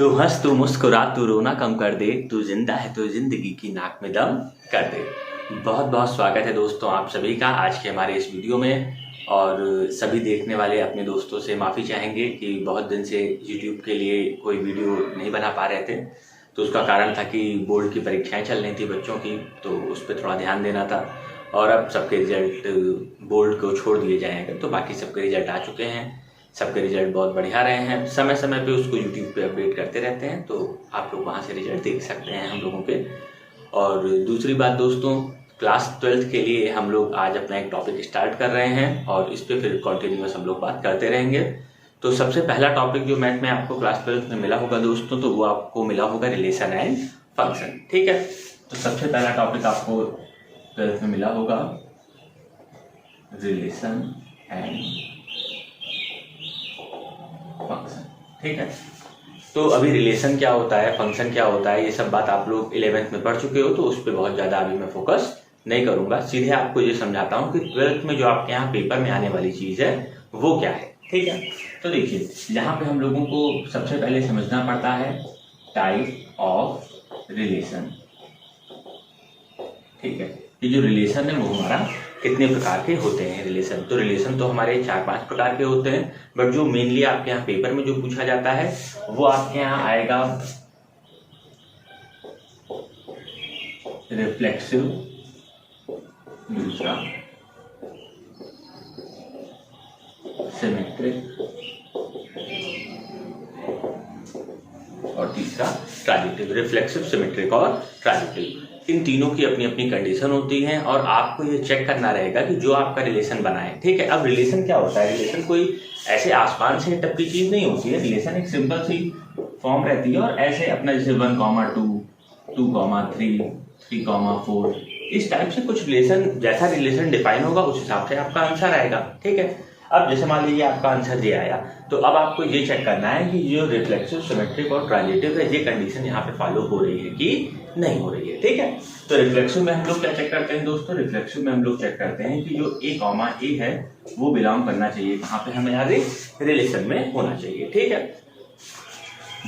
तू हंस तू मुस्कुरा तू रोना कम कर दे, तू जिंदा है तो जिंदगी की नाक में दम कर दे। बहुत बहुत स्वागत है दोस्तों आप सभी का आज के हमारे इस वीडियो में। और सभी देखने वाले अपने दोस्तों से माफ़ी चाहेंगे कि बहुत दिन से YouTube के लिए कोई वीडियो नहीं बना पा रहे थे। तो उसका कारण था कि बोर्ड की परीक्षाएं चल रही थी बच्चों की, तो उस पर थोड़ा ध्यान देना था। और अब सबके रिजल्ट बोर्ड को छोड़ दिए जाएंगे, तो बाकी सबके रिजल्ट आ चुके हैं। सबके रिजल्ट बहुत बढ़िया रहे हैं। समय समय पे उसको YouTube पे अपडेट करते रहते हैं, तो आप लोग वहाँ से रिजल्ट देख सकते हैं हम लोगों के। और दूसरी बात दोस्तों, क्लास 12th के लिए हम लोग आज अपना एक टॉपिक स्टार्ट कर रहे हैं और इस पर फिर कंटिन्यूअस हम लोग बात करते रहेंगे। तो सबसे पहला टॉपिक जो मैथ में आपको क्लास 12th में मिला होगा दोस्तों, तो वो आपको मिला होगा रिलेशन एंड फंक्शन। ठीक है, तो सबसे पहला टॉपिक आपको 12th में मिला होगा रिलेशन एंड फंक्शन। ठीक है, तो अभी रिलेशन क्या होता है, फंक्शन क्या होता है, ये सब बात आप लोग 11th में पढ़ चुके हो, तो उस पर बहुत ज़्यादा अभी मैं फोकस नहीं करूंगा। सीधे आपको ये समझाता हूँ कि 12th में जो आपके यहाँ पेपर में आने वाली चीज़ है वो क्या है। ठीक है, तो देखिए यहाँ पे हम लोगों को सबसे पहले समझना पड़ता है टाइप ऑफ रिलेशन। ठीक है, ये जो रिलेशन है वो हमारा कितने प्रकार के होते हैं रिलेशन। तो रिलेशन तो हमारे 4-5 प्रकार के होते हैं, बट जो मेनली आपके यहाँ पेपर में जो पूछा जाता है वो आपके यहाँ आएगा रिफ्लेक्सिव, दूसरा सिमेट्रिक और तीसरा ट्रांजिटिव। रिफ्लेक्सिव, सिमेट्रिक और ट्रांजिटिव, इन तीनों की अपनी अपनी कंडीशन होती है और आपको ये चेक करना रहेगा कि जो आपका रिलेशन बना है। ठीक है, अब रिलेशन क्या होता है, रिलेशन कोई ऐसे आसमान से टप की चीज नहीं होती है। रिलेशन एक सिंपल सी फॉर्म रहती है और ऐसे अपना जैसे 1,2, 2,3, 3,4 इस टाइप से कुछ रिलेशन, जैसा रिलेशन डिफाइन होगा उस हिसाब से आपका आंसर आएगा। ठीक है, अब जैसे मान लीजिए आपका आंसर ये आया, तो अब आपको ये चेक करना है कि जो रिफ्लेक्सिव, सिमेट्रिक और ट्रांजिटिव है ये कंडीशन यहाँ पे फॉलो हो रही है कि नहीं हो रही है। ठीक है, तो रिफ्लेक्सिव में हम लोग क्या चेक करते हैं दोस्तों, रिफ्लेक्सिव में हम लोग चेक करते हैं कि जो A, है वो बिलोंग करना चाहिए कहाँ पे, हमें यहाँ रिलेशन में होना चाहिए। ठीक है,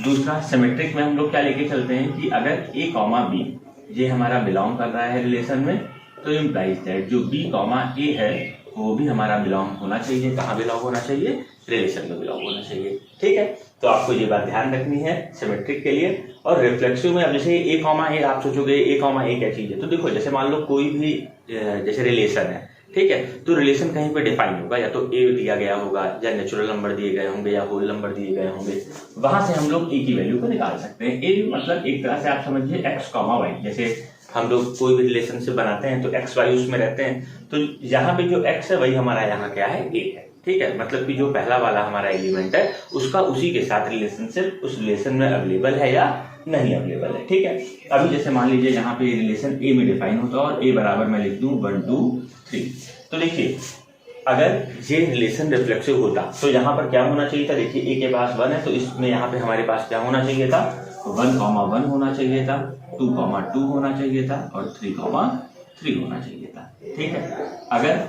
दूसरा सिमेट्रिक में हम लोग क्या लेके चलते हैं कि अगर A, B ये हमारा बिलोंग कर रहा है रिलेशन में, तो इम्प्लाइज दैट जो B, A है वो भी हमारा बिलोंग होना चाहिए। कहाँ बिलोंग होना चाहिए, रिलेशन में बिलोंग होना चाहिए। ठीक है, तो आपको ये बात ध्यान रखनी है सिमेट्रिक के लिए। और रिफ्लेक्सिव में अब जैसे A, आप सोचोगे A क्या चीज है, तो देखो जैसे मान लो कोई भी जैसे रिलेशन है, ठीक है, तो रिलेशन कहीं पे डिफाइन होगा, या तो A दिया गया होगा या नेचुरल नंबर दिए गए होंगे या होल नंबर दिए गए होंगे, वहां से हम लोग A की वैल्यू को निकाल सकते हैं। A मतलब एक तरह से आप समझिए X, Y। जैसे हम लोग कोई भी रिलेशनशिप बनाते हैं तो X, Y उसमें रहते हैं, तो यहाँ पे जो X है वही हमारा यहाँ क्या है, A है। ठीक है, मतलब कि जो पहला वाला हमारा एलिमेंट है उसका उसी के साथ रिलेशनशिप उस रिलेशन में अवेलेबल है या नहीं अवेलेबल है। ठीक है, अभी जैसे मान लीजिए यहाँ पे रिलेशन A में डिफाइन होता है और A बराबर मैं लिख दूं 1, 2, 3। तो देखिए अगर ये रिलेशन रिफ्लेक्सिव होता तो यहाँ पर क्या होना चाहिए था, देखिए A के पास 1 है तो इसमें यहाँ पे हमारे पास क्या होना चाहिए था, 1,1 होना चाहिए था, 2,2 होना चाहिए था और 3,3 होना चाहिए था। ठीक है, अगर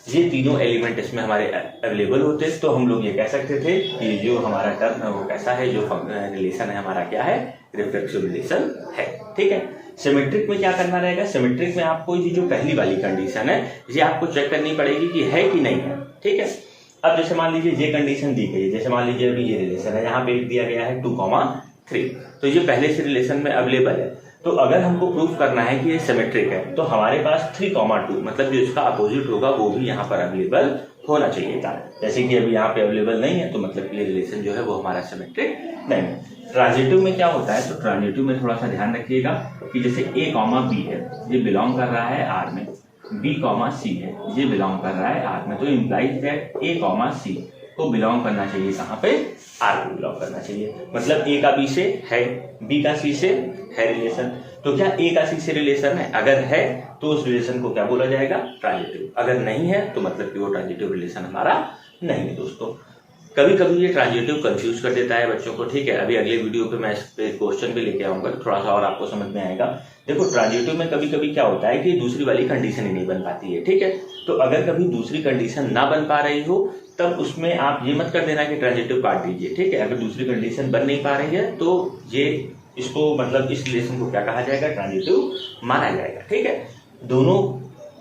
ये तीनों एलिमेंट इसमें हमारे अवेलेबल होते तो हम लोग ये कह सकते थे कि जो हमारा टर्म है वो कैसा है, जो रिलेशन है हमारा क्या है, रिफ्लेक्सिव रिलेशन है। ठीक है, सिमेट्रिक में क्या करना रहेगा, सिमेट्रिक में आपको ये जो पहली वाली कंडीशन है ये आपको चेक करनी पड़ेगी कि है कि नहीं है। ठीक है, अब जैसे मान लीजिए ये कंडीशन दी गई है, जैसे मान लीजिए अभी ये रिलेशन है, यहाँ पे दिया गया है 2,3, तो ये पहले से रिलेशन में अवेलेबल है। तो अगर हमको प्रूफ करना है कि ये सिमेट्रिक है तो हमारे पास 3,2 मतलब जो इसका अपोजिट होगा वो भी यहाँ पर अवेलेबल होना चाहिए था। जैसे कि अभी यहाँ पे अवेलेबल नहीं है तो मतलब ये रिलेशन जो है वो हमारा सिमेट्रिक नहीं है। ट्रांजिटिव में क्या होता है, तो ट्रांजिटिव में थोड़ा सा ध्यान रखिएगा कि जैसे A, B है ये बिलोंग कर रहा है R में, B, C है ये बिलोंग कर रहा है R में, तो इम्प्लाइज दैट A, C को बिलोंग करना चाहिए कहाँ पे, R को बिलोंग करना चाहिए। मतलब A का B से है, B का C से है रिलेशन, तो क्या A का C से रिलेशन है, अगर है तो उस रिलेशन को क्या बोला जाएगा, ट्रांजिटिव। अगर नहीं है तो मतलब कि वो ट्रांजिटिव रिलेशन हमारा नहीं है दोस्तों। कभी कभी ये ट्रांजिटिव कंफ्यूज कर देता है बच्चों को, ठीक है। अभी अगले वीडियो पे मैं इस पे क्वेश्चन भी लेके आऊंगा, थोड़ा सा और आपको समझ में आएगा। देखो ट्रांजिटिव में कभी कभी क्या होता है कि दूसरी वाली कंडीशन ही नहीं बन पाती है, ठीक है। तो अगर कभी दूसरी कंडीशन ना बन पा रही हो तब उसमें आप ये मत कर देना कि ट्रांजिटिव काट दीजिए, ठीक है। अगर दूसरी कंडीशन बन नहीं पा रही है तो ये इसको मतलब इस रिलेशन को क्या कहा जाएगा, ट्रांजिटिव माना जाएगा, ठीक है। दोनों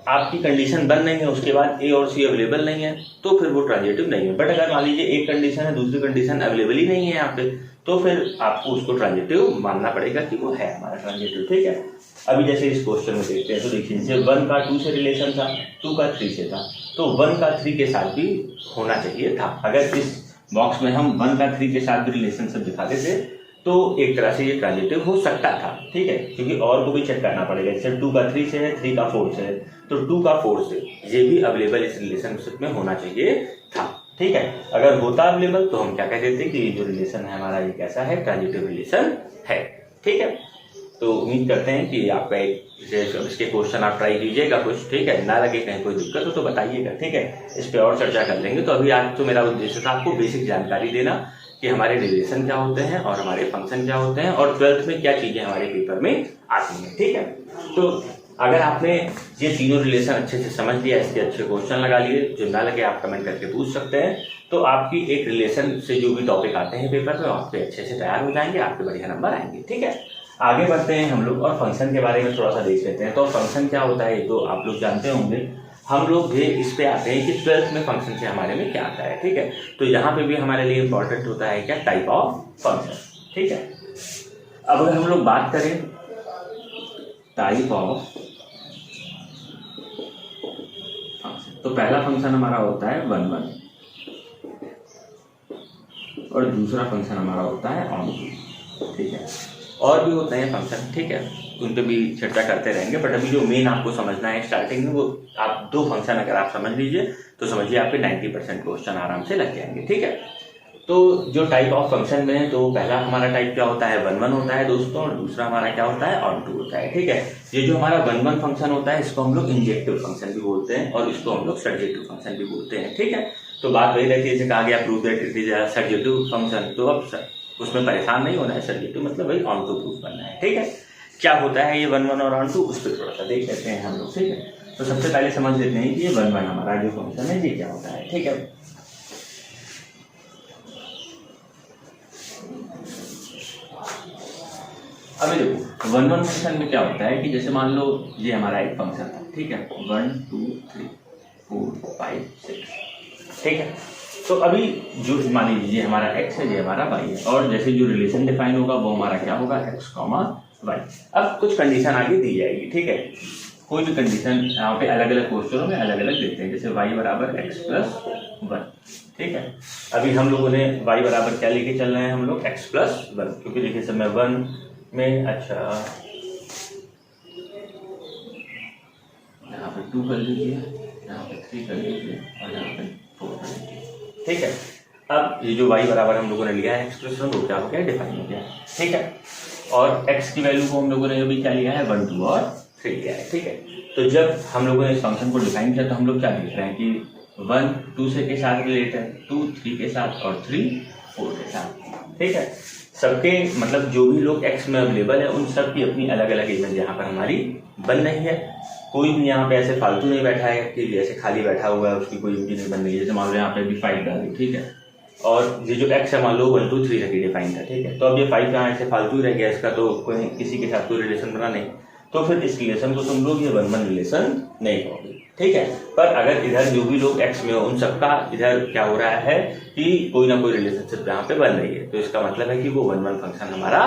आपकी कंडीशन बन नहीं है, उसके बाद ए और सी अवेलेबल नहीं है तो फिर वो ट्रांजिटिव नहीं है। बट अगर मान लीजिए एक कंडीशन है, दूसरी कंडीशन अवेलेबल ही नहीं है यहाँ पे, तो फिर आपको उसको ट्रांजिटिव मानना पड़ेगा कि वो है हमारा ट्रांजिटिव, ठीक है। अभी जैसे इस क्वेश्चन में देखते हैं, तो देखिए जैसे 1 का 2 से रिलेशन था, 2 का 3 से था, तो 1 का 3 के साथ भी होना चाहिए था। अगर इस बॉक्स में हम 1 का 3 के साथ भी रिलेशनशिप दिखाते थे तो एक तरह से ये ट्रांजिटिव हो सकता था, ठीक है, क्योंकि और को भी चेक करना पड़ेगा। जैसे 2 का 3 से है, 3 का 4 से है, तो 2 का 4 से ये भी अवेलेबल इस रिलेशनशिप में होना चाहिए था, ठीक है। अगर होता अवेलेबल तो हम क्या कह देते कि ये जो रिलेशन है हमारा ये कैसा है, ट्रांजिटिव रिलेशन है, ठीक है। तो उम्मीद करते हैं कि आपका इसके क्वेश्चन आप ट्राई कीजिएगा कुछ, ठीक है। ना लगे कहीं कोई दिक्कत हो तो बताइएगा, ठीक है। इस पर और चर्चा कर लेंगे। तो अभी आज तो मेरा उद्देश्य था आपको बेसिक जानकारी देना कि हमारे रिलेशन क्या होते हैं और हमारे फंक्शन क्या होते हैं और 12th में क्या चीजें हमारे पेपर में आती हैं, ठीक है। तो अगर आपने ये तीनों रिलेशन अच्छे से समझ लिया, इसके अच्छे क्वेश्चन लगा लिए, जो ना लगे आप कमेंट करके पूछ सकते हैं, तो आपकी एक रिलेशन से जो भी टॉपिक आते हैं पेपर में आप पे अच्छे से तैयार हो जाएंगे, आपके बढ़िया नंबर आएंगे, ठीक है। आगे बढ़ते हैं हम लोग और फंक्शन के बारे में थोड़ा सा देख लेते हैं। तो फंक्शन क्या होता है तो आप लोग जानते होंगे। हम लोग भी इस पे आते हैं कि 12th में फंक्शन से हमारे में क्या आता है, ठीक है। तो यहाँ पे भी हमारे लिए इंपॉर्टेंट होता है क्या, टाइप ऑफ फंक्शन, ठीक है। अब अगर हम लोग बात करें टाइप ऑफ फंक्शन, तो पहला फंक्शन हमारा होता है 1 1 और दूसरा फंक्शन हमारा होता है ऑन टू, ठीक है। और भी होते हैं फंक्शन, ठीक है, उन पर भी चर्चा करते रहेंगे। बट अभी जो मेन आपको समझना है स्टार्टिंग में, वो आप 2 फंक्शन अगर आप समझ लीजिए तो समझिए आपके 90% क्वेश्चन आराम से लग जाएंगे, ठीक है। तो जो टाइप ऑफ फंक्शन में है तो पहला हमारा टाइप क्या होता है, 1 1 होता है दोस्तों, और दूसरा हमारा क्या होता है, ऑन टू होता है, ठीक है। ये जो हमारा 1 1 फंक्शन होता है इसको हम लोग इंजेक्टिव फंक्शन भी बोलते हैं और इसको हम लोग सर्जेक्टिव फंक्शन भी बोलते हैं, ठीक है। तो बात वही रहती है, जैसे कहा गया prove that it is a surjective function, तो अब उसमें परेशान नहीं होना है, सर्जेक्टिव मतलब वही ऑन टू प्रूफ करना है, ठीक है। क्या होता है ये 1 1 और ऑन टू, उस पर थोड़ा सा देख लेते हैं हम लोग, ठीक है। तो सबसे पहले समझ लेते हैं कि ये 1 1 हमारा जो फंक्शन है ये क्या होता है, ठीक है। अभी देखो 1 1 फंक्शन में क्या होता है कि जैसे मान लो ये हमारा एक फंक्शन है, ठीक है, 1 2 3 4 5 6, ठीक है। तो अभी जो मान लीजिए हमारा x है, ये हमारा y है, और जैसे जो रिलेशन डिफाइन होगा वो हमारा क्या होगा, x, y। अब कुछ कंडीशन आगे दी जाएगी, ठीक है। कोई भी कंडीशन यहाँ पे अलग अलग क्वेश्चनों में अलग अलग देते हैं, जैसे y बराबर x प्लस 1, ठीक है। अभी हम लोगों ने y बराबर क्या लेके चल रहे हैं हम लोग, x प्लस 1, क्योंकि देखिए समय 1 में, अच्छा यहाँ पे 2 कर लीजिए, यहाँ पे 3 कर लीजिए और यहाँ पे 4 कर लीजिए, ठीक है। अब ये जो y बराबर हम लोगों ने लिया है एक्सप्रेशन वो क्या हो गया, डिफाइन हो गया, ठीक है। और x की वैल्यू को हम लोगों ने अभी क्या लिया है, 1 2 और 3 लिया है, ठीक है। तो जब हम लोगों ने इस फंक्शन को डिफाइन किया तो हम लोग क्या देख रहे हैं कि 1 2 से के साथ रिलेट है, 2 3 के साथ और 3 4 के साथ, ठीक है। सबके मतलब जो भी लोग x में अवेलेबल है उन सब की अपनी अलग अलग इमेज यहाँ पर हमारी बन रही है। कोई भी यहाँ पे ऐसे फालतू नहीं बैठा है कि जैसे खाली बैठा हुआ है उसकी कोई इमेज नहीं बन रही है। जैसे मान लो यहाँ पे भी 5 डाली, ठीक है, और ये जो x है मान लो 1 2 3 तक डिफाइन था, ठीक है। तो अब ये 5 यहाँ ऐसे फालतू ही रह गया, इसका तो कोई किसी के साथ कोई रिलेशन बना नहीं, तो फिर इस रिलेशन को तुम लोग ये 1 1 रिलेशन नहीं होगी, ठीक है। पर अगर इधर जो भी लोग x में हो उन सबका इधर क्या हो रहा है कि कोई ना कोई रिलेशनशिप यहाँ पे बन रही है, तो इसका मतलब है कि वो 1 1 फंक्शन हमारा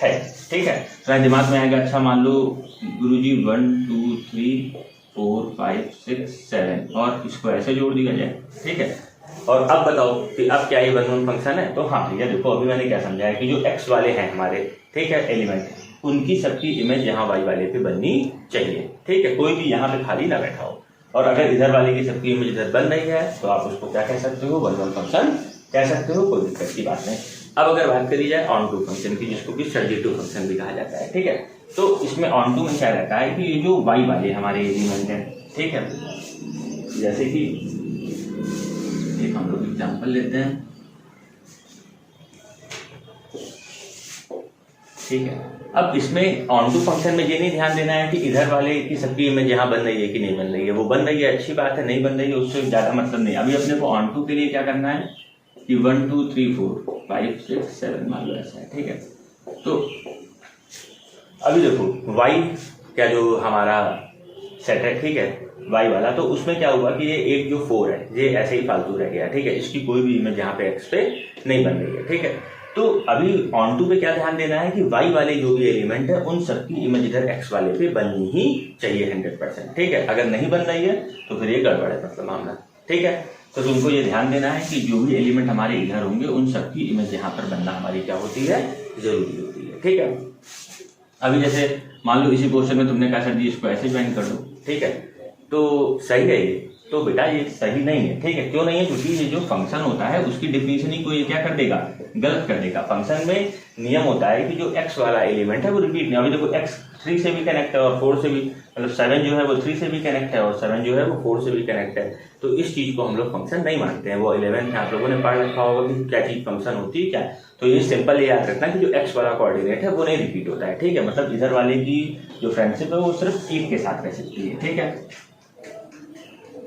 है, ठीक है। तो दिमाग में आएगा, अच्छा मान लो गुरुजी 1 2 3 4 5 6 7 और इसको ऐसे जोड़ दिया जाए, ठीक है। और अब बताओ कि अब क्या ये 1 1 फंक्शन है, तो हाँ भैया देखो अभी मैंने क्या समझाया कि जो x वाले हैं हमारे, ठीक है, एलिमेंट, उनकी सबकी इमेज यहाँ y वाले पे बननी चाहिए, ठीक है, कोई भी यहाँ पे खाली ना बैठा हो। और अगर इधर वाले की सबकी इमेज इधर बन रही है तो आप उसको क्या कह सकते हो, 1 1 फंक्शन कह सकते हो, कोई दिक्कत की बात नहीं। अब अगर बात करी जाए ऑन टू फंक्शन की, जिसको कि सर्जेक्टिव फंक्शन भी कहा जाता है, ठीक है। तो इसमें ऑन टू में क्या रहता है कि ये जो y वाले हमारे एलिमेंट हैं, ठीक है, जैसे कि एक हम लोग एग्जाम्पल लेते हैं, ठीक है। अब इसमें ऑन टू फंक्शन में ये नहीं ध्यान देना है कि इधर वाले की सबकी इमेज यहाँ बन रही है कि नहीं बन रही है। वो बन रही है अच्छी बात है, नहीं बन रही है उससे ज़्यादा मतलब नहीं। अभी अपने को ऑन टू के लिए क्या करना है कि 1 2 3 4 5 6 7 मान लो ऐसा है, ठीक है। तो अभी देखो वाई क्या जो हमारा सेट है, ठीक है, वाई वाला, तो उसमें क्या हुआ कि ये एक जो 4 है ये ऐसे ही फालतू रह गया, ठीक है। इसकी कोई भी इमेज यहाँ पे एक्स पे नहीं बन रही है, ठीक है। तो अभी ऑन टू पे क्या ध्यान देना है कि वाई वाले जो भी एलिमेंट है उन सबकी इमेज इधर एक्स वाले पे बननी ही चाहिए 100%, ठीक है। अगर नहीं बन रही है तो फिर ये गड़बड़ है मतलब मामला, ठीक है। तो तुमको ये ध्यान देना है कि जो भी एलिमेंट हमारे इधर होंगे उन सबकी इमेज यहाँ पर बनना हमारी क्या होती है, जरूरी होती है, ठीक है। अभी जैसे मान लो इसी क्वेश्चन में तुमने कहा सर जी इसको ऐसे ज्वाइन कर दो, ठीक है, तो सही है ये, तो बेटा ये सही नहीं है, ठीक है। क्यों नहीं है? क्योंकि ये जो फंक्शन होता है उसकी डिफिनेशन ही को ये क्या कर देगा, गलत कर देगा। फंक्शन में नियम होता है कि जो x वाला एलिमेंट है वो रिपीट नहीं। अभी देखो x 3 से भी कनेक्ट है और 4 से भी, मतलब 7 जो है वो 3 से भी कनेक्ट है और 7 जो है वो 4 से भी कनेक्ट है। तो इस चीज को हम लोग फंक्शन नहीं मानते हैं। वो 11 में आप लोगों ने पढ़ रखा होगा कि क्या चीज फंक्शन होती है क्या। तो ये सिंपल याद रखना कि जो x वाला कोऑर्डिनेट है वो नहीं रिपीट होता है, ठीक है। मतलब इधर वाले की जो फ्रेंडशिप है वो सिर्फ एक के साथ रह सकती है, ठीक है।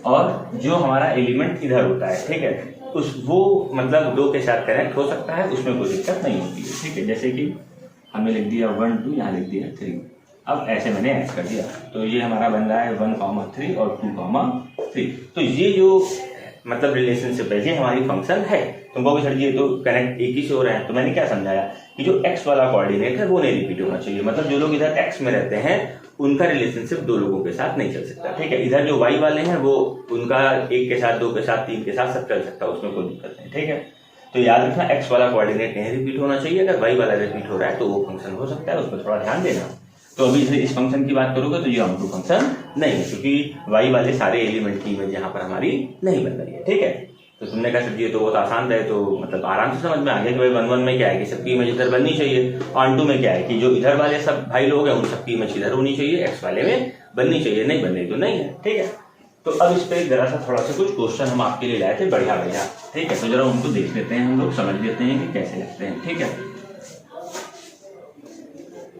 और जो हमारा एलिमेंट इधर होता है, ठीक है, उस वो मतलब 2 के साथ कनेक्ट हो सकता है, उसमें कोई दिक्कत नहीं होती है, ठीक है। जैसे कि हमने लिख दिया 1 2, यहाँ लिख दिया 3, अब ऐसे मैंने ऐड कर दिया, तो ये हमारा बन रहा है 1 3 और 2 3। तो ये जो मतलब रिलेशनशिप है ये हमारी फंक्शन है। तुमको भी सर जी ये तो कनेक्ट एक ही से हो रहे हैं, तो मैंने क्या समझाया कि जो x वाला कोऑर्डिनेट है वो नहीं रिपीट होना चाहिए। मतलब जो लोग इधर x में रहते हैं उनका रिलेशनशिप 2 लोगों के साथ नहीं चल सकता, ठीक है। इधर जो y वाले हैं वो उनका 1 के साथ, 2 के साथ, 3 के साथ सब चल सकता है, उसमें कोई दिक्कत नहीं, ठीक है। तो याद रखना x वाला कोऑर्डिनेट नहीं रिपीट होना चाहिए। अगर y वाला रिपीट हो रहा है तो वो फंक्शन हो सकता है, उस पर थोड़ा ध्यान देना। तो अभी इस फंक्शन की बात करोगे तो ये ऑन टू फंक्शन नहीं है, क्योंकि y वाले सारे एलिमेंट की इमेज यहाँ पर हमारी नहीं बन रही है, ठीक है। तो तुमने कहा सर जी तो बहुत आसान है, तो मतलब आराम से समझ में आ गया कि भाई 1 1 में क्या है कि सबकी इमेज इधर बननी चाहिए। ऑन टू में क्या है कि जो इधर वाले सब भाई लोग हैं उन सबकी इमेज इधर होनी चाहिए, एक्स वाले में बननी चाहिए, नहीं बननी तो नहीं है, ठीक है। तो अब इस पे जरा सा थोड़ा सा कुछ क्वेश्चन हम आपके लिए लाए थे बढ़िया बढ़िया, ठीक है। तो जरा उनको देख लेते हैं, हम लोग समझ लेते हैं कि कैसे लगते हैं, ठीक है।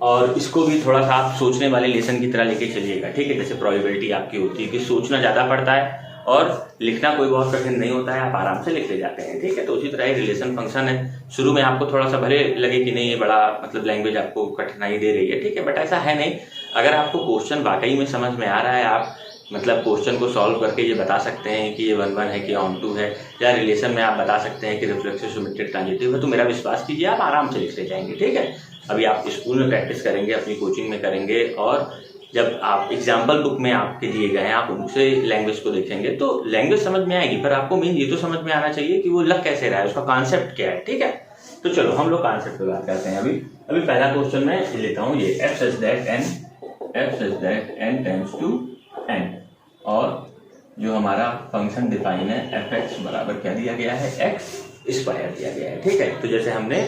और इसको भी थोड़ा सा आप सोचने वाले लेसन की तरह लेके चलिएगा, ठीक है। जैसे प्रोबेबिलिटी आपकी होती है कि सोचना ज्यादा पड़ता है और लिखना कोई बहुत कठिन नहीं होता है, आप आराम से लिख ले जाते हैं, ठीक है। तो उसी तरह एक रिलेशन फंक्शन है। शुरू में आपको थोड़ा सा भले लगे कि नहीं ये बड़ा मतलब लैंग्वेज आपको कठिनाई दे रही है, ठीक है, बट ऐसा है नहीं। अगर आपको क्वेश्चन वाकई में समझ में आ रहा है, आप मतलब क्वेश्चन को सॉल्व करके ये बता सकते हैं कि ये 1 1 है कि ऑन टू है, या रिलेशन में आप बता सकते हैं कि रिफ्लेक्सिव सिमेट्रिक ट्रांजिटिव है, तो मेरा विश्वास कीजिए आप आराम से लिख ले जाएंगे, ठीक है। अभी आप स्कूल में प्रैक्टिस करेंगे, अपनी कोचिंग में करेंगे, और जब आप एग्जाम्पल बुक में आपके दिए गए हैं आप उनसे लैंग्वेज को देखेंगे तो लैंग्वेज समझ में आएगी। पर आपको मेन ये तो समझ में आना चाहिए कि वो लग कैसे रहा है, उसका कॉन्सेप्ट क्या है, ठीक है। तो चलो हम लोग कॉन्सेप्ट पे बात करते हैं। अभी पहला क्वेश्चन मैं लेता हूँ, ये f such that n tends to n, और जो हमारा फंक्शन डिफाइन है fx बराबर क्या दिया गया है, x स्क्वायर दिया गया है, ठीक है। तो जैसे हमने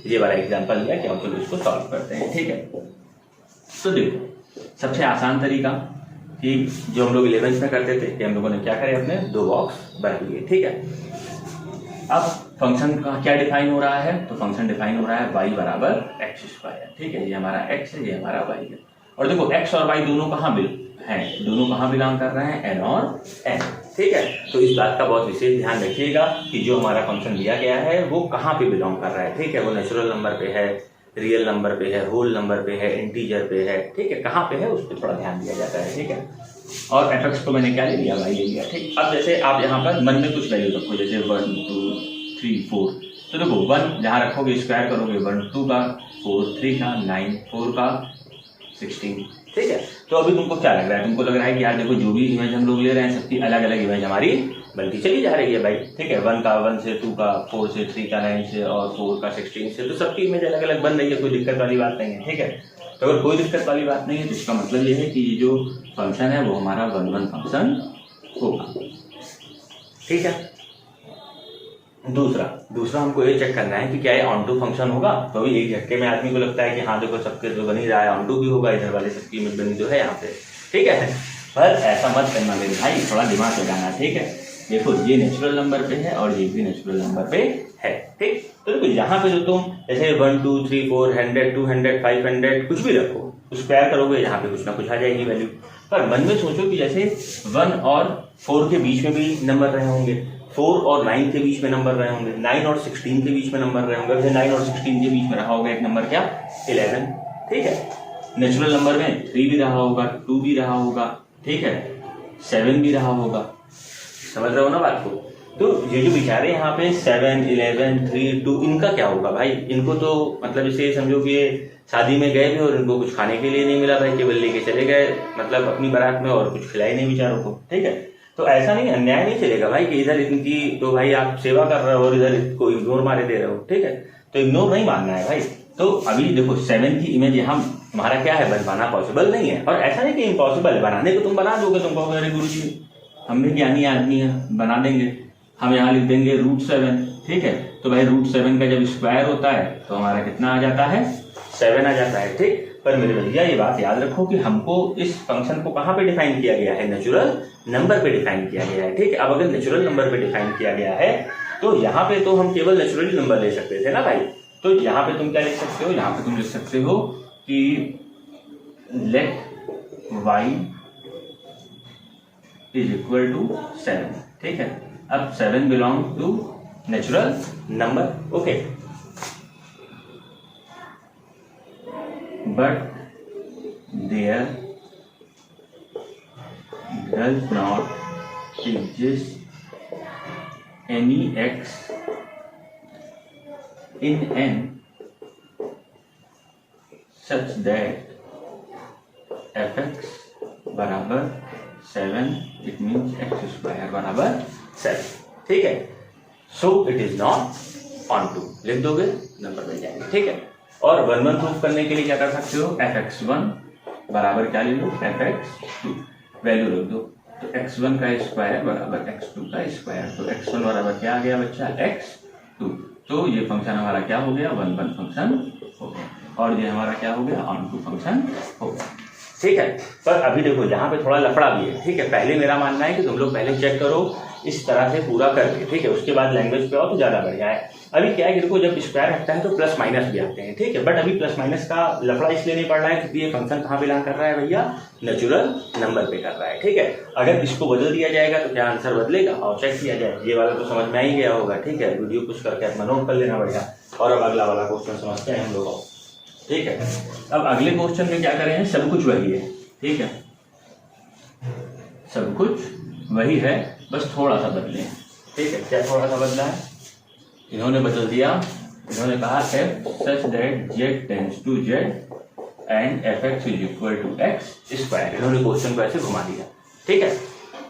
ये वाला एग्जाम्पल लिया कि हम लोग इसको सॉल्व करते हैं, ठीक है। तो देखो सबसे आसान तरीका कि जो हम लोग 11th में करते थे कि हम लोगों ने क्या करे, अपने 2 बॉक्स बना लिए, ठीक है। अब फंक्शन का क्या डिफाइन हो रहा है, तो फंक्शन डिफाइन हो रहा है y बराबर एक्स स्क्वायर, ठीक है। ये हमारा x है, ये हमारा y है। और देखो x और y दोनों कहाँ बिलोंग कर रहे हैं, n और n, ठीक है। तो इस बात का बहुत विशेष ध्यान रखिएगा कि जो हमारा फंक्शन दिया गया है वो कहाँ पे बिलोंग कर रहा है, ठीक है। वो नेचुरल नंबर पे है, रियल नंबर पे है, होल नंबर पे है, इंटीजर पे है, ठीक है। कहाँ पे है उस पर थोड़ा ध्यान दिया जाता है, ठीक है। और एफ को मैंने क्या ले लिया, भाई ले लिया, ठीक। अब जैसे आप यहाँ पर मन में कुछ वैल्यू रखो, जैसे 1 2 3 4, तो देखो 1 जहाँ रखोगे स्क्वायर करोगे 1 2 का, 4 3 का, 9 4 का, 16, ठीक है। तो अभी तुमको क्या लग रहा है, तुमको लग रहा है कि यार देखो जो भी इमेज हम लोग ले रहे हैं सबकी अलग अलग इमेज हमारी बनती चली जा रही है भाई, ठीक है। 1 का 1 से, 2 का 4 से, 3 का 9 से और 4 का 16 से, तो सबकी इमेज अलग अलग बन रही है, कोई दिक्कत वाली बात नहीं है, ठीक है। तो अगर कोई दिक्कत वाली बात नहीं है तो इसका मतलब ये है कि ये जो फंक्शन है वो हमारा 1 1 फंक्शन होगा, ठीक है। दूसरा हमको ये चेक करना है कि क्या ये ऑन टू फंक्शन होगा। तो अभी एक झटके में आदमी को लगता है कि हाँ देखो सबके तो बन ही रहा है, ऑन टू भी होगा, इधर वाले सबकी बनी तो है यहाँ पे, ठीक है। पर ऐसा मत करना मेरे भाई, थोड़ा दिमाग लगाना, ठीक है। देखो ये नेचुरल नंबर पे है और ये भी नेचुरल नंबर पे है, ठीक। तो देखो यहाँ पे जो तुम जैसे 1 2 3 4 100 200 500 कुछ भी रखो, स्क्वायर करोगे यहाँ पे कुछ ना कुछ आ जाएगी वैल्यू। पर मन में सोचो कि जैसे 1 और 4 के बीच में भी नंबर रहे होंगे, 4 और 9 के बीच में नंबर रहे होंगे, 9 और 16 के बीच में नंबर रहे होंगे। जैसे 9 और 16 के बीच में रहा होगा एक नंबर क्या, 11, ठीक है। नेचुरल नंबर में 3 भी रहा होगा, 2 भी रहा होगा, ठीक है, 7 भी रहा होगा। समझ रहे हो ना बात को? तो ये जो बेचारे यहाँ पे 7, 11, 3, 2 इनका क्या होगा भाई? इनको तो मतलब इसे समझो कि शादी में गए थे और इनको कुछ खाने के लिए नहीं मिला भाई, केवल लेके चले गए मतलब अपनी बारात में और कुछ खिलाई नहीं बेचारों को, ठीक है। तो ऐसा नहीं, अन्याय नहीं चलेगा भाई कि इधर इनकी तो भाई आप सेवा कर रहे हो और इधर इसको इग्नोर मारे दे रहे हो, ठीक है। तो इग्नोर नहीं मानना है भाई। तो अभी देखो 7 की इमेज यहाँ हमारा क्या है, बनवाना पॉसिबल नहीं है। और ऐसा नहीं कि इम्पॉसिबल है, बनाने को तुम बना दोगे, तुम कहोगे अरे गुरु जी हम भी ज्ञानी आदमी है बना देंगे, हम यहाँ लिख देंगे √7, ठीक है। तो भाई √7 का जब स्क्वायर होता है तो हमारा कितना आ जाता है, 7 आ जाता है, ठीक। पर मेरे भैया ये बात याद रखो कि हमको इस फंक्शन को कहाँ पे डिफाइन किया गया है, नेचुरल नंबर पे डिफाइन किया गया है, ठीक है। अब अगर नेचुरल नंबर पे डिफाइन किया गया है तो यहाँ पे तो हम केवल नेचुरली नंबर ले सकते थे ना भाई। तो यहाँ पे तुम क्या लिख सकते हो, यहाँ पे तुम लिख सकते हो कि let y is equal to 7, ठीक है। अब 7 belong to natural number, okay. But there does not exist any x in n such that fx बराबर 7, इट मीन्स x स्क्वायर बराबर 7, ठीक है। So it is not onto, लिख दोगे number मिल जाएंगे, ठीक है। और 1 1 प्रूफ करने के लिए क्या कर सकते हो, fx1 बराबर क्या ले लो, fx2 वैल्यू रख दो। तो x1 का स्क्वायर बराबर x2 का स्क्वायर, तो x1 बराबर क्या आ गया बच्चा, x2। तो ये फंक्शन हमारा क्या हो गया, 1 1 फंक्शन हो गया और ये हमारा क्या हो गया, ऑन टू फंक्शन हो गया, ठीक है। पर अभी देखो यहाँ पे थोड़ा लफड़ा भी है, ठीक है। पहले मेरा मानना है कि तुम लोग पहले चेक करो इस तरह से पूरा करके, ठीक है, उसके बाद लैंग्वेज पे आओ तो ज्यादा बढ़िया है। अभी क्या है कि देखो जब स्क्वायर हटता है तो प्लस माइनस भी आते हैं, ठीक है। बट अभी प्लस माइनस का लफड़ा इसलिए नहीं पड़ रहा है क्योंकि ये फंक्शन कहाँ बिलोंग कर रहा है भैया, नेचुरल नंबर पे कर रहा है, ठीक है। अगर इसको बदल दिया जाएगा तो क्या आंसर बदलेगा और चेक किया जाए, ये वाला तो समझ में आ ही गया होगा, ठीक है। वीडियो कुछ करके अपना नोट कर लेना बढ़िया। और अब अगला वाला क्वेश्चन समझते हैं हम लोग, ठीक है। अब अगले क्वेश्चन में क्या करें, सब कुछ वही है, ठीक है, सब कुछ वही है, बस थोड़ा सा बदले, ठीक है। क्या थोड़ा सा बदला है, इन्होंने बदल दिया, इन्होंने कहा f such that z tends to z and fx is equal to x square. इन्होंने क्वेश्चन को ऐसे घुमा दिया, ठीक है।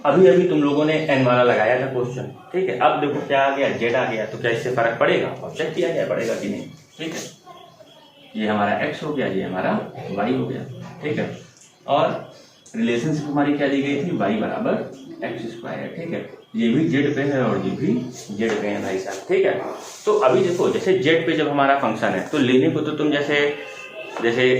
अभी अभी तुम लोगों ने n वाला लगाया था क्वेश्चन, ठीक है। अब देखो क्या आ गया, z आ गया, तो क्या इससे फर्क पड़ेगा और चेक किया जाए पड़ेगा कि नहीं, ठीक है। ये हमारा x हो गया, ये हमारा y हो गया, ठीक है। और रिलेशनशिप हमारी क्या दी गई थी, y बराबर x स्क्वायर, ठीक है। ये भी z पे है और ये भी z पे है भाई साहब, ठीक है। तो अभी देखो जैसे z पे जब हमारा फंक्शन है तो लेने को तो तुम जैसे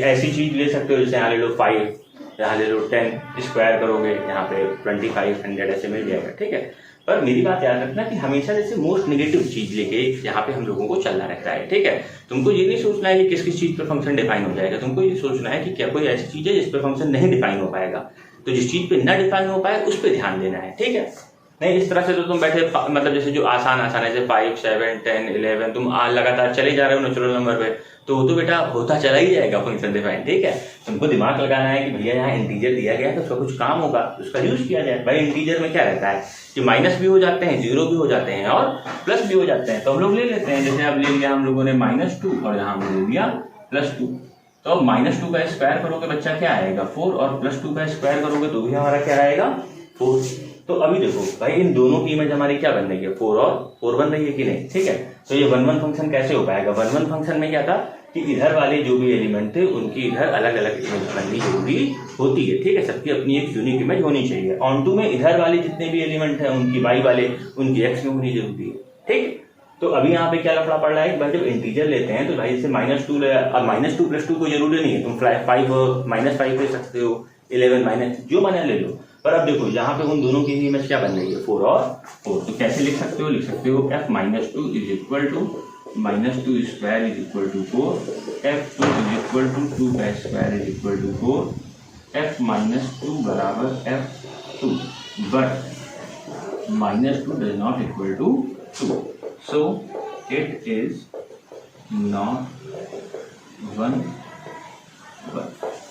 ऐसी चीज ले सकते हो, जैसे यहाँ ले लो 5, यहाँ ले लो 10, स्क्वायर करोगे यहाँ पे 2500 ऐसे मिल जाएगा, ठीक है। पर मेरी बात याद रखना कि हमेशा जैसे मोस्ट नेगेटिव चीज लेके यहाँ पे हम लोगों को चलना रहता है, ठीक है। तुमको ये नहीं सोचना है कि किस किस चीज पे फंक्शन डिफाइन हो जाएगा, तुमको ये सोचना है कि क्या कोई ऐसी चीज है जिस पे फंक्शन नहीं डिफाइन हो पाएगा, तो जिस चीज पे ना डिफाइन हो पाए उस पर ध्यान देना है, ठीक है। नहीं इस तरह से तो तुम बैठे मतलब जैसे जो आसान है जैसे 5, 7, 10, 11 तुम लगातार चले जा रहे हो नेचुरल नंबर पे, तो वो तो बेटा होता चला ही जाएगा फंक्शन डिफाइन, ठीक है। तुमको दिमाग लगाना है कि भैया यहाँ इंटीजर दिया गया है तो उसका कुछ काम होगा, उसका यूज किया जाए। भाई इंटीजर में क्या रहता है कि माइनस भी हो जाते हैं, 0 भी हो जाते हैं और प्लस भी हो जाते हैं, तो हम लोग ले लेते हैं। जैसे अब ले लिया हम लोगों ने -2 और यहाँ हमने ले लिया +2, तो अब -2 का स्क्वायर करोगे बच्चा क्या आएगा 4, और +2 का स्क्वायर करोगे तो भी हमारा क्या आएगा 4। तो अभी देखो भाई इन दोनों की इमेज हमारी क्या बन रही है, 4 और 4 बन रही है कि नहीं, ठीक है। तो ये 1 1 फंक्शन कैसे हो पाएगा, 1 1 फंक्शन में क्या था कि इधर वाले जो भी एलिमेंट थे उनकी इधर अलग अलग इमेज बननी जरूरी होती है, ठीक है। सबकी अपनी एक यूनिक इमेज होनी चाहिए। ऑन टू में इधर वाले जितने भी एलिमेंट है उनकी वाई वाले उनकी एक्स में होनी जरूरी है, ठीक। तो अभी यहाँ पे क्या लफड़ा पड़ रहा है, भाई जब इंटीजर लेते हैं तो भाई इससे -2 ले, अब -2 + 2 को जरूरी नहीं है, तुम 5 -5 ले सकते हो, 11 माइनस जो माना ले लो। पर अब देखो यहाँ पे उन दोनों की इमेज क्या बन रही है, 4 और 4। तो कैसे लिख सकते हो, लिख सकते हो f minus 2 is equal to -2 square is equal to 4, f2 is equal to 2 का square is equal to 4, f minus 2 बराबर f2, but -2 does not equal to 2, so it is not 1 1।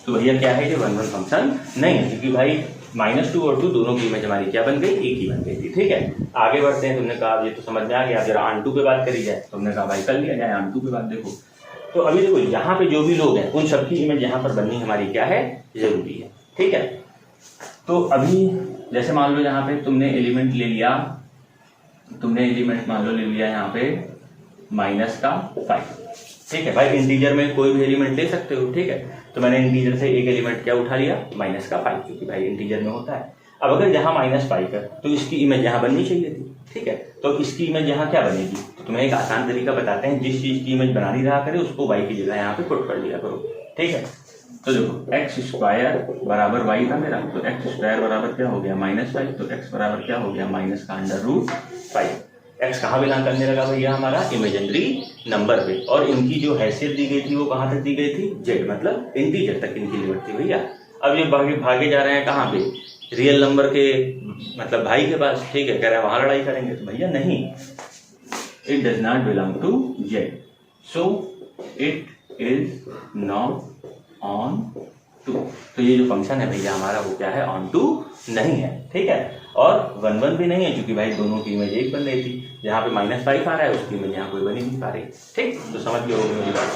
तो भैया क्या है, ये 1 1 फंक्शन नहीं है, क्योंकि भाई -2 और 2 दोनों की इमेज हमारी क्या बन गई, एक ही बन गई थी। ठीक है, आगे बढ़ते हैं। तुमने कहा ये तो समझ में आ गया, जरा ऑन-टू पे बात करी जाए। तुमने कहा भाई कर लिया जाए ऑन-टू पे बात। देखो तो अभी देखो यहाँ पे जो भी लोग हैं उन सबकी इमेज यहाँ पर बननी हमारी क्या है, जरूरी है। ठीक है, तो अभी जैसे मान लो यहाँ पे तुमने एलिमेंट ले लिया, तुमने एलिमेंट मान लो ले लिया यहाँ पे -5। ठीक है भाई, इंटीजर में कोई भी एलिमेंट ले सकते हो। ठीक है, तो मैंने इंटीजर से एक एलिमेंट क्या उठा लिया, -5, क्योंकि भाई इंटीजर में होता है। अब अगर यहाँ -5 है तो इसकी इमेज यहाँ बननी चाहिए थी। ठीक है, तो इसकी इमेज यहाँ क्या बनेगी, तो तुम्हें एक आसान तरीका बताते हैं, जिस चीज की इमेज बना नहीं रहा करे उसको y की जगह यहाँ पे पुट कर लिया करो। ठीक है, तो देखो एक्स स्क्वायर बराबर y था मेरा, तो एक्स स्क्वायर बराबर क्या हो गया, -5, तो x बराबर क्या हो गया, -√5। एक्स कहाँ बिलोंग करने लगा भैया, हमारा इमेजिनरी नंबर पे, और इनकी जो हैसियत दी गई थी वो कहाँ तक दी गई थी, जेड, मतलब इंटीजर तक इनकी लिमिट थी भैया। अब ये भागे जा रहे हैं कहाँ पे, रियल नंबर के मतलब भाई के पास। ठीक है, कह रहे हैं वहां लड़ाई करेंगे, तो भैया नहीं, it does not belong to Z, so it is not onto. तो ये जो फंक्शन है भैया हमारा वो क्या है, ऑन टू नहीं है। ठीक है, और 1 1 भी नहीं है, क्योंकि भाई दोनों की इमेज एक बन रही थी। जहाँ पे -5 आ रहा है उसकी इमेज यहाँ कोई बनी नहीं पा रही। ठीक, तो समझ गए होगी मेरी बात।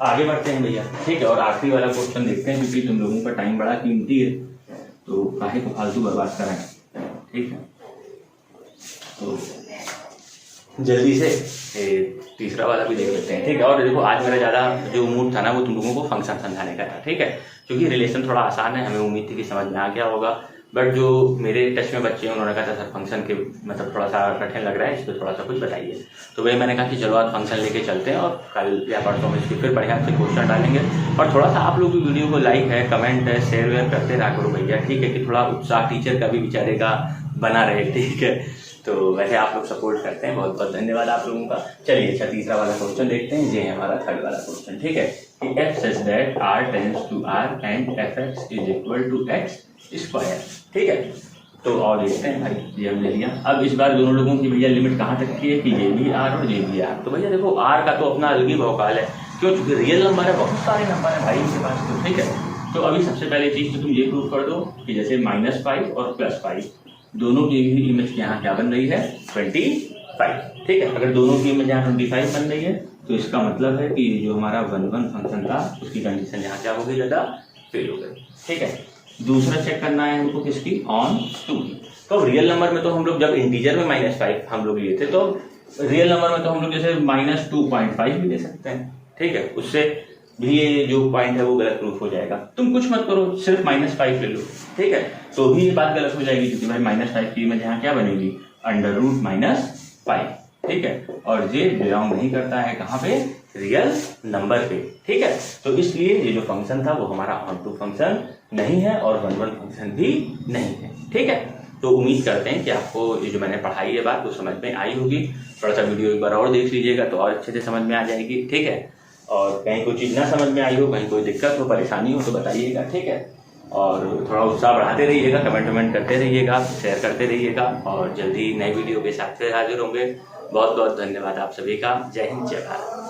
आगे बढ़ते हैं भैया। ठीक है, और आखिरी वाला क्वेश्चन देखते हैं, क्योंकि तुम लोगों का टाइम बड़ा कीमती है, तो काहे को फालतू बर्बाद कराएं। ठीक है, तो जल्दी से तीसरा वाला भी देख लेते हैं। ठीक है, और देखो आज मेरा ज़्यादा जो मूड था ना वो तुम लोगों को फंक्शन समझाने का था। ठीक है, क्योंकि रिलेशन थोड़ा आसान है, हमें उम्मीद थी कि समझ में आ गया होगा, बट जो मेरे टच में बच्चे हैं उन्होंने कहा था सर फंक्शन के मतलब थोड़ा सा कठिन लग रहा है, इस पर थोड़ा सा कुछ बताइए। तो वही मैंने कहा कि चलो आज फंक्शन लेके चलते हैं, और कल या परसों में इसके फिर बढ़िया से क्वेश्चन डालेंगे। और थोड़ा सा आप लोग भी वीडियो को लाइक है, कमेंट है, शेयर वेयर करते रहा करो भैया। ठीक है, कि थोड़ा उत्साह टीचर का भी बेचारे का बना रहे। ठीक है, तो वैसे आप लोग सपोर्ट करते हैं, बहुत बहुत धन्यवाद आप लोगों का। चलिए अच्छा तीसरा वाला क्वेश्चन देखते हैं, ये है हमारा थर्ड वाला क्वेश्चन। ठीक है, कि f such that r tends to r and fx is equal to x square. ठीक है, तो और देखते हैं भाई, ये हमने लिया। अब इस बार दोनों लोगों की भैया लिमिट कहाँ तक की है, कि ये भी r और ये भी r। तो भैया देखो r का तो अपना अलग ही भौकाल है, क्यों, क्योंकि रियल नंबर है, बहुत सारे नंबर है भाई इनके पास। तो ठीक है, तो अभी सबसे पहले चीज तो तुम ये प्रूव कर दो कि जैसे -5 और +5 दोनों की इमेज यहाँ क्या बन रही है, 25। ठीक है, अगर दोनों की इमेज यहाँ 25 बन रही है तो इसका मतलब है कि जो हमारा 1 1 फंक्शन था उसकी कंडीशन यहाँ क्या हो गई, ज़्यादा फेल हो गई। ठीक है, दूसरा चेक करना है हमको किसकी, ऑन टू। तो रियल नंबर में तो हम लोग जब इंटीजर में -5 हम लोग लिए थे, तो रियल नंबर में तो हम लोग जैसे -2.5 भी ले सकते हैं। ठीक है, उससे भी ये जो पॉइंट है वो गलत प्रूफ हो जाएगा। तुम कुछ मत करो, सिर्फ -5 ले लो। ठीक है, तो भी ये बात गलत हो जाएगी, क्योंकि भाई -5 की इमेज यहाँ क्या बनेगी, √-5। ठीक है, और ये बिलोंग नहीं करता है कहाँ पे, रियल नंबर पे। ठीक है, तो इसलिए ये जो फंक्शन था वो हमारा ऑन टू फंक्शन नहीं है, और 1 1 फंक्शन भी नहीं है। ठीक है, तो उम्मीद करते हैं कि आपको ये जो मैंने पढ़ाई है बात वो समझ में आई होगी। थोड़ा सा वीडियो एक बार और देख लीजिएगा तो और अच्छे से समझ में आ जाएगी। ठीक है, और कहीं कोई चीज़ ना समझ में आई हो, कहीं कोई दिक्कत हो, परेशानी हो तो बताइएगा। ठीक है, और थोड़ा उत्साह बढ़ाते रहिएगा, कमेंट करते रहिएगा, शेयर करते रहिएगा, और जल्दी नई वीडियो के साथ फिर हाजिर होंगे। बहुत बहुत धन्यवाद आप सभी का। जय हिंद, जय भारत।